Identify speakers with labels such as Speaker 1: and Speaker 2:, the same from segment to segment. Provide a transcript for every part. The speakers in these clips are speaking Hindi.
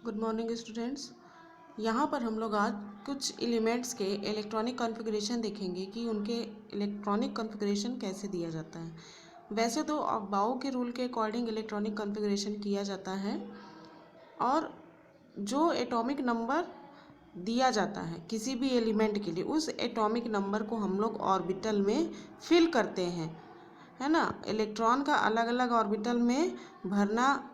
Speaker 1: Good morning students. यहाँ पर हम लोग आज कुछ एलिमेंट्स के इलेक्ट्रॉनिक कॉन्फ़िगरेशन देखेंगे कि उनके इलेक्ट्रॉनिक कॉन्फ़िगरेशन कैसे दिया जाता है। वैसे तो बाउ के रूल के अकॉर्डिंग इलेक्ट्रॉनिक कॉन्फ़िगरेशन किया जाता है और जो एटॉमिक नंबर दिया जाता है किसी भी एलिमेंट के लिए उस एटॉमिक नंबर को हम लोग ऑर्बिटल में फिल करते हैं, है ना। इलेक्ट्रॉन का अलग अलग ऑर्बिटल में भरना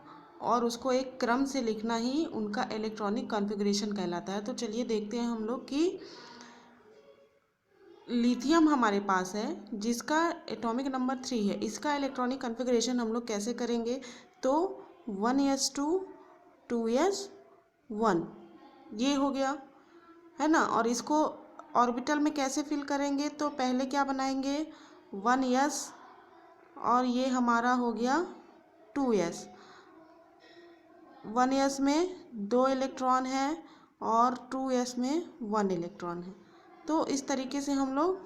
Speaker 1: और उसको एक क्रम से लिखना ही उनका इलेक्ट्रॉनिक कॉन्फ़िगरेशन कहलाता है। तो चलिए देखते हैं हम लोग कि लिथियम हमारे पास है जिसका एटॉमिक नंबर 3 है, इसका इलेक्ट्रॉनिक कॉन्फ़िगरेशन हम लोग कैसे करेंगे। तो 1s2 2s1 ये हो गया, है ना। और इसको ऑर्बिटल में कैसे फिल करेंगे, तो पहले क्या बनाएंगे 1s और ये हमारा हो गया 2s। 1s में 2 इलेक्ट्रॉन है और 2s में 1 इलेक्ट्रॉन है। तो इस तरीके से हम लोग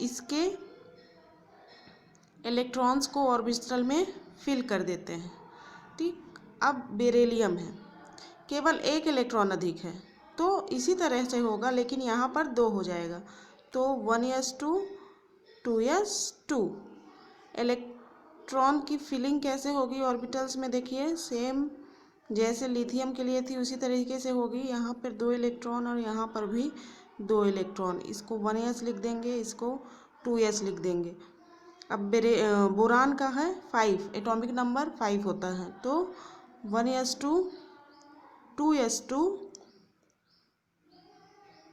Speaker 1: इसके इलेक्ट्रॉन्स को ऑर्बिटल में फिल कर देते हैं। ठीक, अब बेरिलियम है, केवल 1 इलेक्ट्रॉन अधिक है तो इसी तरह से होगा, लेकिन यहाँ पर 2 हो जाएगा। तो 1s2 2s2 इलेक्ट्रॉन की फिलिंग कैसे होगी ऑर्बिटल्स में, देखिए सेम जैसे लिथियम के लिए थी उसी तरीके से होगी। यहाँ पर 2 इलेक्ट्रॉन और यहाँ पर भी 2 इलेक्ट्रॉन, इसको 1s लिख देंगे, इसको 2s लिख देंगे। अब बोरान का है 5, एटॉमिक नंबर 5 होता है, तो 1s2 2s2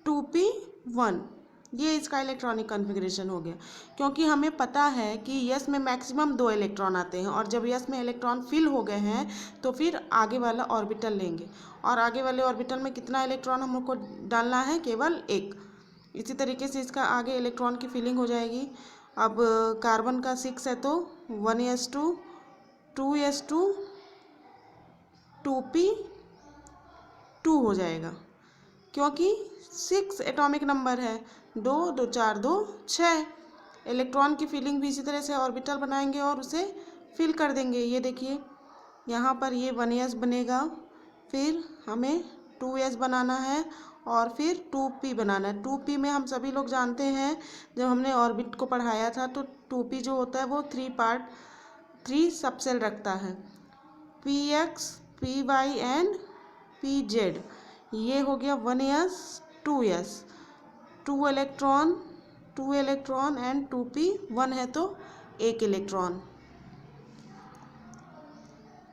Speaker 1: 2p1 ये इसका इलेक्ट्रॉनिक कॉन्फ़िगरेशन हो गया। क्योंकि हमें पता है कि यस में मैक्सिमम 2 इलेक्ट्रॉन आते हैं और जब यस में इलेक्ट्रॉन फिल हो गए हैं तो फिर आगे वाला ऑर्बिटल लेंगे और आगे वाले ऑर्बिटल में कितना इलेक्ट्रॉन हम लोग को डालना है, केवल 1। इसी तरीके से इसका आगे इलेक्ट्रॉन की फिलिंग हो जाएगी। अब कार्बन का 6 है तो 1s2 2s2 2p2 हो जाएगा, क्योंकि 6 एटॉमिक नंबर है, 2 2 4 2 6। इलेक्ट्रॉन की फिलिंग भी इसी तरह से ऑर्बिटल बनाएंगे और उसे फिल कर देंगे। ये देखिए यहाँ पर ये 1s बनेगा, फिर हमें 2s बनाना है और फिर 2p बनाना है। 2p में हम सभी लोग जानते हैं, जब हमने ऑर्बिट को पढ़ाया था तो 2p जो होता है वो 3 सबसेल रखता है, px py एंड pz। ये हो गया 1s 2s, 2 electron and 2p 1 है तो 1 इलेक्ट्रॉन।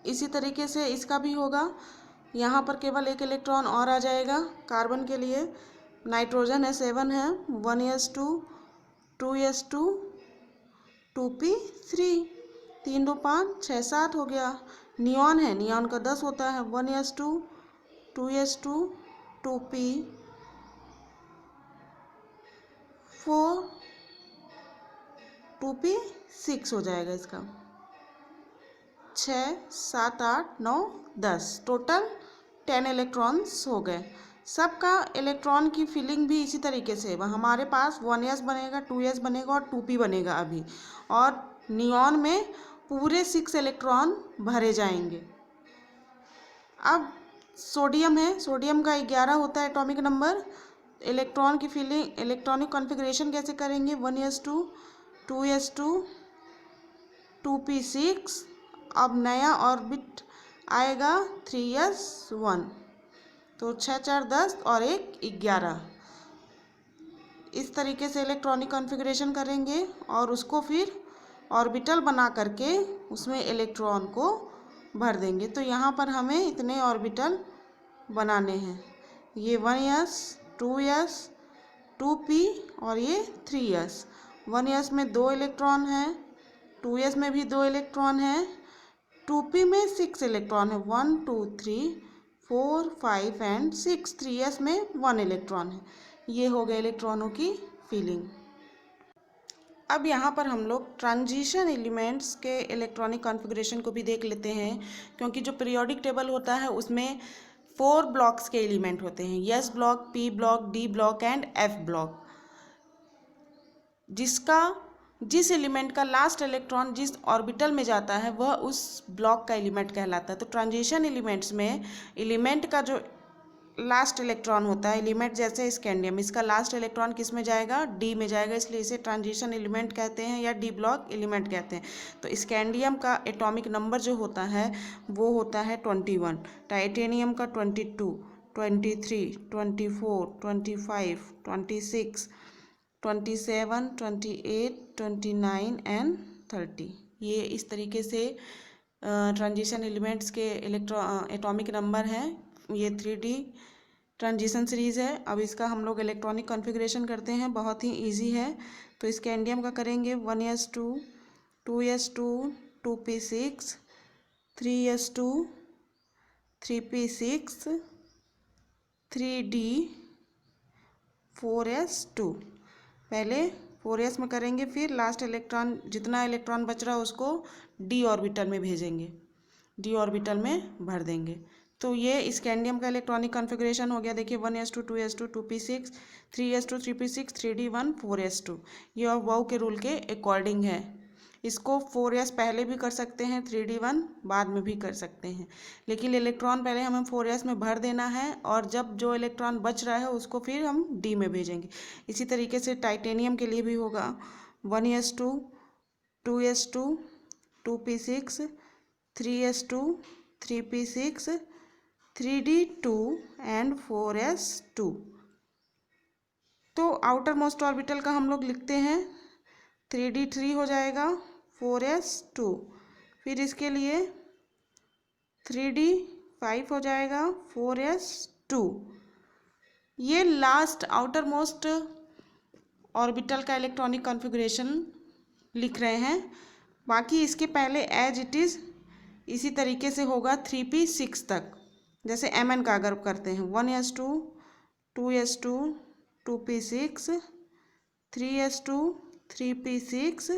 Speaker 1: इसी तरीके से इसका भी होगा, यहाँ पर केवल 1 इलेक्ट्रॉन और आ जाएगा कार्बन के लिए। नाइट्रोजन है 7 है, 1s2 2s2 2p3 3 2 5 6 7 हो गया। नियॉन है, नियॉन का 10 होता है, 1s2 2s2 2p4 2p6 हो जाएगा। इसका 6 7 8 9 10 टोटल 10 इलेक्ट्रॉन्स हो गए। सबका इलेक्ट्रॉन की फिलिंग भी इसी तरीके से हमारे पास 1s बनेगा 2s बनेगा और 2p बनेगा अभी, और नियॉन में पूरे 6 इलेक्ट्रॉन भरे जाएंगे। अब सोडियम है, सोडियम का 11 होता है एटॉमिक नंबर। इलेक्ट्रॉन की फिलिंग इलेक्ट्रॉनिक कॉन्फ़िगरेशन कैसे करेंगे, 1s2 2s2 2p6। अब नया ऑर्बिट आएगा 3s1, तो 6 4 10 और 1 11। इस तरीके से इलेक्ट्रॉनिक कॉन्फ़िगरेशन करेंगे और उसको फिर ऑर्बिटल बना करके उसमें इलेक्ट्रॉन को भर देंगे। तो यहाँ पर हमें इतने ऑर्बिटल बनाने हैं, ये 1s 2s 2p और ये 3s। 1s में 2 इलेक्ट्रॉन है, 2s में भी 2 इलेक्ट्रॉन है, 2p में 6 इलेक्ट्रॉन है, 1 2 3 4 5 एंड 6। 3s में 1 इलेक्ट्रॉन है। ये हो गए इलेक्ट्रॉनों की फिलिंग। अब यहाँ पर हम लोग ट्रांजिशन एलिमेंट्स के इलेक्ट्रॉनिक कॉन्फ़िगरेशन को भी देख लेते हैं, क्योंकि जो पीरियोडिक टेबल होता है उसमें 4 ब्लॉक्स के एलिमेंट होते हैं, S block, P block, D block and F block. जिसका जिस एलिमेंट का लास्ट इलेक्ट्रॉन जिस ऑर्बिटल में जाता है वह उस ब्लॉक का एलिमेंट कहलाता है। तो ट्रांजिशन एलिमेंट्स में एलिमेंट का जो लास्ट इलेक्ट्रॉन होता है, एलिमेंट जैसे स्कैंडियम, इसका लास्ट इलेक्ट्रॉन किस में जाएगा, डी में जाएगा, इसलिए इसे ट्रांजिशन एलिमेंट कहते हैं या डी ब्लॉक एलिमेंट कहते हैं। तो स्कैंडियम का एटॉमिक नंबर जो होता है वो होता है 21, टाइटेनियम का 22, 23, 24, 25, 26, 27, 28, 29 एंड 30। ये इस तरीके से ट्रांजिशन एलिमेंट्स के एटॉमिक नंबर हैं। ये 3D ट्रांजिशन सीरीज़ है। अब इसका हम लोग इलेक्ट्रॉनिक कॉन्फ़िगरेशन करते हैं, बहुत ही इजी है। तो स्कैंडियम का करेंगे 1s2, 2s2, 2p6, 3s2, 3p6, 3d, 4s2। पहले 4s में करेंगे, फिर लास्ट इलेक्ट्रॉन जितना इलेक्ट्रॉन बच रहा है उसको d ऑर्बिटल में भेजेंगे, d ऑर्बिटल में भर देंगे। तो ये स्कैंडियम का इलेक्ट्रॉनिक कॉन्फ़िगरेशन हो गया। देखिए 1s2, 2s2, 2p6, 3s2, 3p6, 3d1, 4s2। ये और वाउ के रूल के अकॉर्डिंग है। इसको 4s पहले भी कर सकते हैं, 3d1 बाद में भी कर सकते हैं, लेकिन इलेक्ट्रॉन पहले हमें 4s में भर देना है और जब जो इलेक्ट्रॉन बच रहा है उसको फिर हम d में भेजेंगे। इसी तरीके से टाइटेनियम के लिए भी होगा 1s2, 2s2, 2p6, 3s2, 3p6, 3d2 and 4s2। तो आउटर मोस्ट ऑर्बिटल का हम लोग लिखते हैं 3d3 हो जाएगा, 4s2, फिर इसके लिए 3d5 हो जाएगा, 4s2। ये लास्ट आउटर मोस्ट ऑर्बिटल का इलेक्ट्रॉनिक कॉन्फ़िगरेशन लिख रहे हैं। बाकी इसके पहले एज इट इज़ इसी तरीके से होगा 3p6 तक। जैसे mn का अगर करते हैं 1s2, 2s2, 2p6, 3s2, 3p6,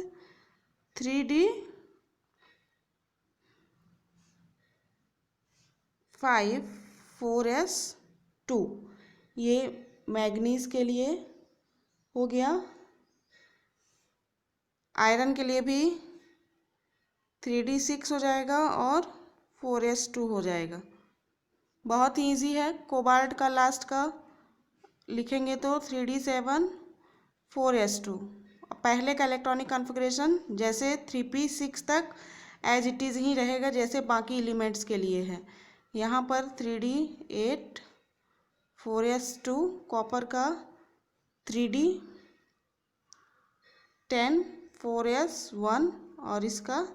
Speaker 1: 3d5, 4s2। ये मैग्नीज के लिए हो गया। आयरन के लिए भी 3d6 हो जाएगा और 4s2 हो जाएगा। बहुत ही ईजी है। कोबाल्ट का लास्ट का लिखेंगे तो 3d7, 4s2। पहले का इलेक्ट्रॉनिक कॉन्फ़िगरेशन जैसे 3p6 तक एज इट इज़ ही रहेगा जैसे बाकी एलिमेंट्स के लिए है। यहाँ पर 3d8, 4s2, कॉपर का 3d10, 4s1 और इसका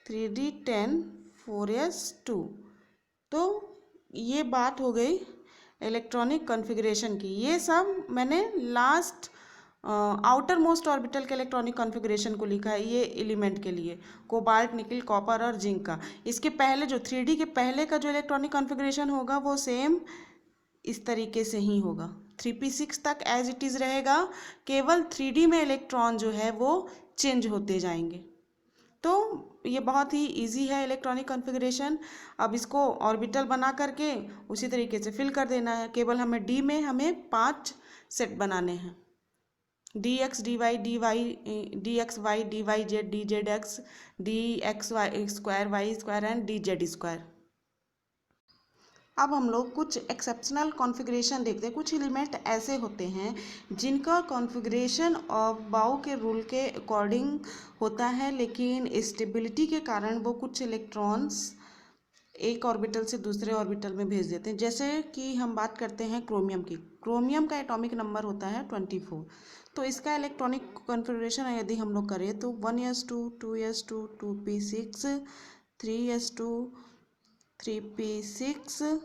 Speaker 1: 3d10, 4s2। तो ये बात हो गई इलेक्ट्रॉनिक कॉन्फ़िगरेशन की। ये सब मैंने लास्ट आउटर मोस्ट ऑर्बिटल के इलेक्ट्रॉनिक कॉन्फ़िगरेशन को लिखा है, ये एलिमेंट के लिए कोबाल्ट, निकल, कॉपर और जिंक का। इसके पहले जो 3D के पहले का जो इलेक्ट्रॉनिक कॉन्फ़िगरेशन होगा वो सेम इस तरीके से ही होगा, 3p6 तक एज इट इज़ रहेगा। केवल 3D में इलेक्ट्रॉन जो है वो चेंज होते जाएंगे। तो ये बहुत ही इजी है इलेक्ट्रॉनिक कॉन्फ़िगरेशन। अब इसको ऑर्बिटल बना करके उसी तरीके से फिल कर देना है। केवल हमें डी में हमें 5 सेट बनाने हैं, d x d y d x y d y z d z x d x y square and d z square. अब हम लोग कुछ एक्सेप्शनल कॉन्फ़िगरेशन देखते हैं। कुछ एलिमेंट ऐसे होते हैं जिनका कॉन्फ़िगरेशन बाउ के रूल के अकॉर्डिंग होता है, लेकिन स्टेबिलिटी के कारण वो कुछ इलेक्ट्रॉन्स एक ऑर्बिटल से दूसरे ऑर्बिटल में भेज देते हैं। जैसे कि हम बात करते हैं क्रोमियम की। क्रोमियम का एटॉमिक नंबर होता है 24। तो इसका इलेक्ट्रॉनिक कॉन्फ़िगरेशन यदि हम लोग करें तो 1s2, 2s2, 2p6, 3s2, 3p6,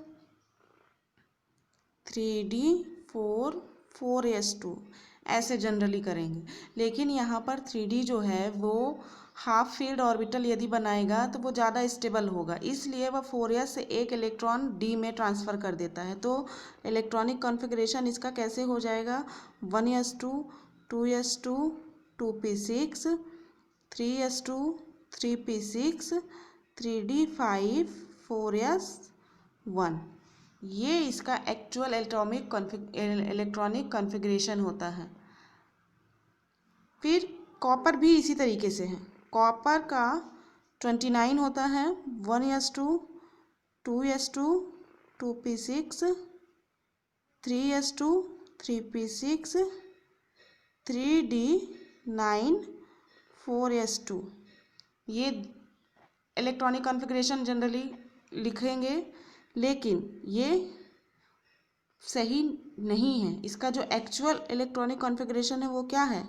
Speaker 1: 3d4, 4s2 ऐसे जनरली करेंगे। लेकिन यहाँ पर 3d जो है वो हाफ फील्ड ऑर्बिटल यदि बनाएगा तो वो ज़्यादा स्टेबल होगा, इसलिए वह 4s से एक इलेक्ट्रॉन d में ट्रांसफ़र कर देता है। तो इलेक्ट्रॉनिक कॉन्फ़िगरेशन इसका कैसे हो जाएगा, 1s2, 2s2, 2p6, 3s2, 3p6, 3d5, 4s1। ये इसका एक्चुअल इलेक्ट्रॉनिक कॉन्फ़िगरेशन होता है। फिर कॉपर भी इसी तरीके से है। कॉपर का 29 होता है 1s2 2s2 2p6 3s2 3p6 3d9 4s2। ये इलेक्ट्रॉनिक कॉन्फ़िगरेशन जनरली लिखेंगे, लेकिन ये सही नहीं है। इसका जो एक्चुअल इलेक्ट्रॉनिक कॉन्फ़िगरेशन है वो क्या है?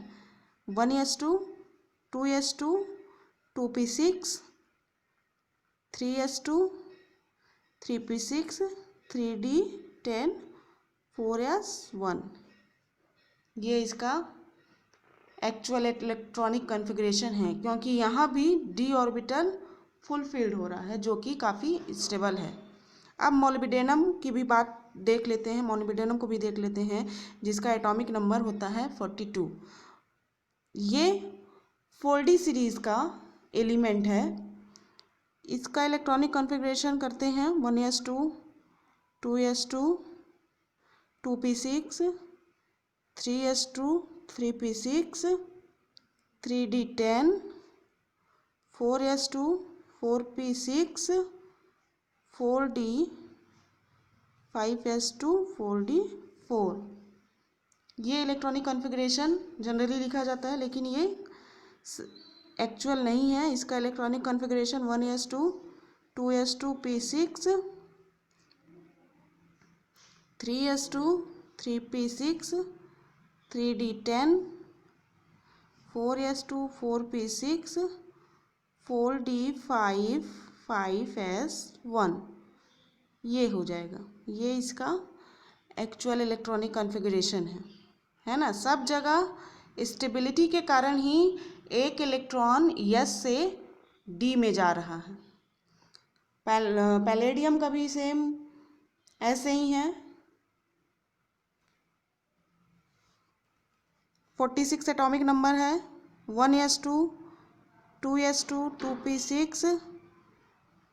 Speaker 1: 1s2 2s2 2p6 3s2 3p6 3d10 4s1। ये इसका एक्चुअल इलेक्ट्रॉनिक कॉन्फ़िगरेशन है, क्योंकि यहाँ भी d ऑर्बिटल फुलफिल्ड हो रहा है, जो कि काफ़ी स्टेबल है। अब मोलिब्डेनम की भी बात देख लेते हैं, मोलिब्डेनम को भी देख लेते हैं, जिसका एटॉमिक नंबर होता है 42। ये 4d सीरीज़ का एलिमेंट है। इसका इलेक्ट्रॉनिक कॉन्फ़िगरेशन करते हैं 1s2 2s2 2p6 3s2 3p6 3d10 4s2 4p6 4d 5s2 4d4। ये इलेक्ट्रॉनिक कॉन्फ़िगरेशन जनरली लिखा जाता है, लेकिन ये एक्चुअल नहीं है। इसका electronic configuration 1s2 2s2 p6 3s2 3p6 3d10 4s2 4p6 4d5 5s1। ये हो जाएगा। ये इसका एक्चुअल इलेक्ट्रॉनिक कॉन्फ़िगरेशन है ना। सब जगह स्टेबिलिटी के कारण ही एक इलेक्ट्रॉन यस से डी में जा रहा है। पैलेडियम का भी सेम ऐसे ही है। 46 एटॉमिक नंबर है। 1s2 2s2 2p6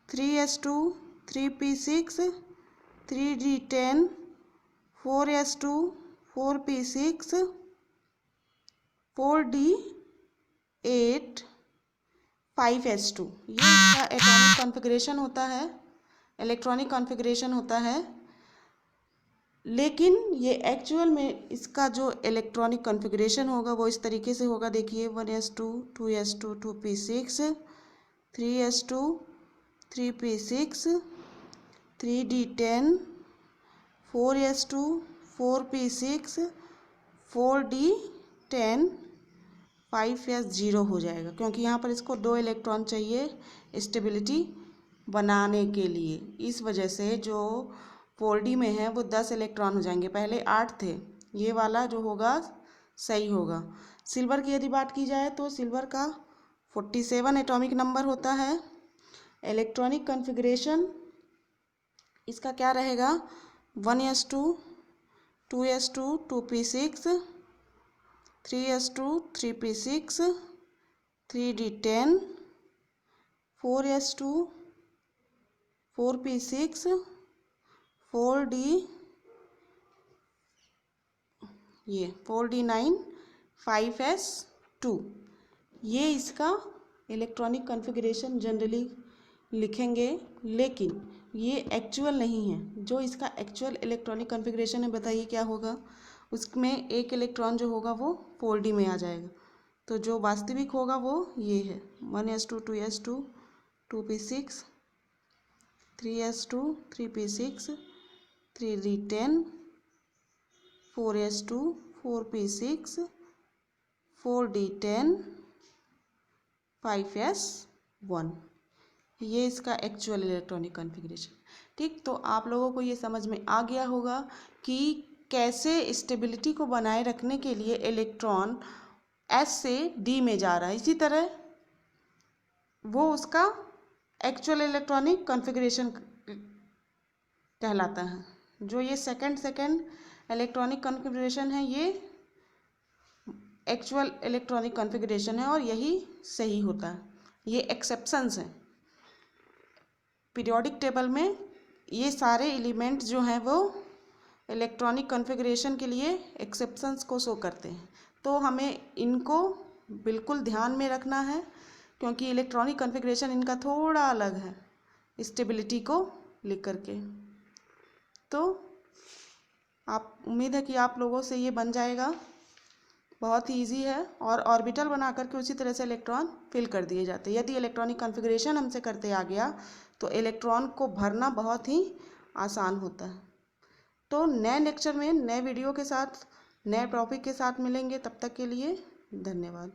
Speaker 1: 3s2 3p6 3d10 4s2 4p6 4d8 5s2। ये इसका एटॉमिक कॉन्फ़िगरेशन होता है, इलेक्ट्रॉनिक कॉन्फ़िगरेशन होता है। लेकिन ये एक्चुअल में इसका जो इलेक्ट्रॉनिक कॉन्फ़िगरेशन होगा वो इस तरीके से होगा। देखिए 1s2 2s2 2p6 3s2 3p6 3d10 4s2 4p6 4d10 5s0 हो जाएगा, क्योंकि यहाँ पर इसको 2 इलेक्ट्रॉन चाहिए स्टेबिलिटी बनाने के लिए। इस वजह से जो 4d में है वो 10 इलेक्ट्रॉन हो जाएंगे। पहले 8 थे। ये वाला जो होगा सही होगा। सिल्वर की यदि बात की जाए तो सिल्वर का 47 एटॉमिक नंबर होता है। इलेक्ट्रॉनिक कॉन्फ़िगरेशन इसका क्या रहेगा? 1s2 2s2 2p6 3s2 3p6 3d10 4s2 4p6 4d9 5s2। ये इसका इलेक्ट्रॉनिक कॉन्फ़िगरेशन जनरली लिखेंगे, लेकिन ये एक्चुअल नहीं है। जो इसका एक्चुअल इलेक्ट्रॉनिक कॉन्फ़िगरेशन है, बताइए क्या होगा? उसमें एक इलेक्ट्रॉन जो होगा वो 4d में आ जाएगा। तो जो वास्तविक होगा वो ये है 1s2 2s2 2p6 3s2 3p6 3d10 4s2 4p6 4d10 5s1। ये इसका एक्चुअल इलेक्ट्रॉनिक कॉन्फ़िगरेशन। ठीक, तो आप लोगों को ये समझ में आ गया होगा कि कैसे स्टेबिलिटी को बनाए रखने के लिए इलेक्ट्रॉन एस से डी में जा रहा है। इसी तरह वो उसका एक्चुअल इलेक्ट्रॉनिक कॉन्फ़िगरेशन कहलाता है। जो ये सेकंड इलेक्ट्रॉनिक कॉन्फ़िगरेशन है, ये एक्चुअल इलेक्ट्रॉनिक कॉन्फ़िगरेशन है और यही सही होता है। ये एक्सेप्शंस हैं। पीरियोडिक टेबल में ये सारे एलिमेंट्स जो हैं वो इलेक्ट्रॉनिक कॉन्फ़िगरेशन के लिए एक्सेप्शंस को शो करते हैं, तो हमें इनको बिल्कुल ध्यान में रखना है, क्योंकि इलेक्ट्रॉनिक कॉन्फ़िगरेशन इनका थोड़ा अलग है स्टेबिलिटी को लेकर के। तो आप उम्मीद है कि आप लोगों से ये बन जाएगा। बहुत ही ईजी है, और ऑर्बिटल बना करके उसी तरह से इलेक्ट्रॉन फिल कर दिए जाते हैं। यदि इलेक्ट्रॉनिक कॉन्फ़िगरेशन हमसे करते आ गया तो इलेक्ट्रॉन को भरना बहुत ही आसान होता है। तो नए लेक्चर में नए वीडियो के साथ नए टॉपिक के साथ मिलेंगे। तब तक के लिए धन्यवाद।